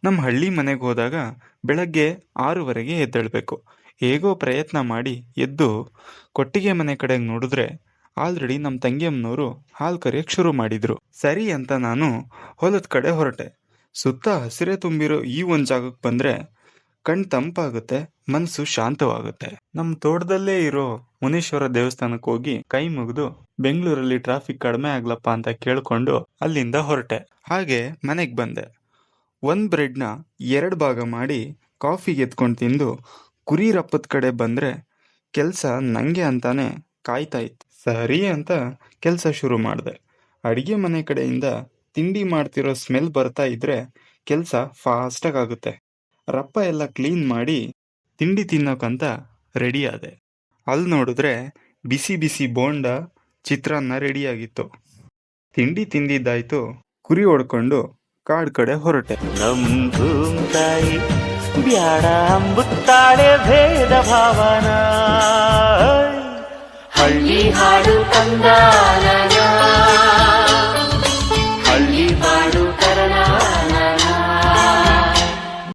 ನಮ್ಮ ಹಳ್ಳಿ ಮನೆಗೆ ಹೋದಾಗ ಬೆಳಗ್ಗೆ 6:30ಗೆ ಎದ್ದೇಳಬೇಕು. ಹೇಗೋ ಪ್ರಯತ್ನ ಮಾಡಿ ಎದ್ದು ಕೊಟ್ಟಿಗೆ ಮನೆ ಕಡೆಗೆ ನೋಡಿದ್ರೆ ಆಲ್ರೆಡಿ ನಮ್ಮ ತಂಗಿಯಮ್ಮನವರು ಹಾಲು ಕರೆಯಕ್ಕೆ ಶುರು ಮಾಡಿದ್ರು. ಸರಿ ಅಂತ ನಾನು ಹೊಲದ ಕಡೆ ಹೊರಟೆ. ಸುತ್ತ ಹಸಿರೇ ತುಂಬಿರೋ ಈ ಒಂದು ಜಾಗಕ್ಕೆ ಬಂದ್ರೆ ಕಣ್ ತಂಪಾಗುತ್ತೆ, ಮನಸ್ಸು ಶಾಂತವಾಗುತ್ತೆ. ನಮ್ಮ ತೋಟದಲ್ಲೇ ಇರೋ ಮುನೀಶ್ವರ ದೇವಸ್ಥಾನಕ್ಕೆ ಹೋಗಿ ಕೈ ಮುಗಿದು ಬೆಂಗಳೂರಲ್ಲಿ ಟ್ರಾಫಿಕ್ ಕಡಿಮೆ ಆಗ್ಲಪ್ಪ ಅಂತ ಕೇಳ್ಕೊಂಡು ಅಲ್ಲಿಂದ ಹೊರಟೆ. ಹಾಗೆ ಮನೆಗೆ ಬಂದೆ. ಒಂದು ಬ್ರೆಡ್ನ 2 ಭಾಗ ಮಾಡಿ ಕಾಫಿಗೆ ಎತ್ಕೊಂಡು ತಿಂದು ಕುರಿ ರಪ್ಪದ ಕಡೆ ಬಂದರೆ ಕೆಲಸ ನನಗೆ ಅಂತಾನೆ ಕಾಯ್ತಾ ಇತ್ತು. ಸರಿ ಅಂತ ಕೆಲಸ ಶುರು ಮಾಡಿದೆ. ಅಡಿಗೆ ಮನೆ ಕಡೆಯಿಂದ ತಿಂಡಿ ಮಾಡ್ತಿರೋ ಸ್ಮೆಲ್ ಬರ್ತಾ ಇದ್ರೆ ಕೆಲಸ ಫಾಸ್ಟಾಗಿ ಆಗುತ್ತೆ. ರಪ್ಪ ಎಲ್ಲ ಕ್ಲೀನ್ ಮಾಡಿ ತಿಂಡಿ ತಿನ್ನೋಕ್ಕಂತ ರೆಡಿ ಆದೆ. ಅಲ್ಲಿ ನೋಡಿದ್ರೆ ಬಿಸಿ ಬಿಸಿ ಬೋಂಡ ಚಿತ್ರಾನ್ನ ರೆಡಿಯಾಗಿತ್ತು. ತಿಂಡಿ ತಿಂದಿದ್ದಾಯ್ತು, ಕುರಿ ಹೊಡ್ಕೊಂಡು ಕಾಡ್ ಕಡೆ ಹೊರಟೆ. ನಮ್ ಭೂಮ್ ತಾಯಿ ಬ್ಯಾಡ ಅಂಬುತ್ತಾಳೆ ಭೇದ ಭಾವನ. ಹಳ್ಳಿ ಹಾಡು ಕಂದಾಲನ, ಹಳ್ಳಿ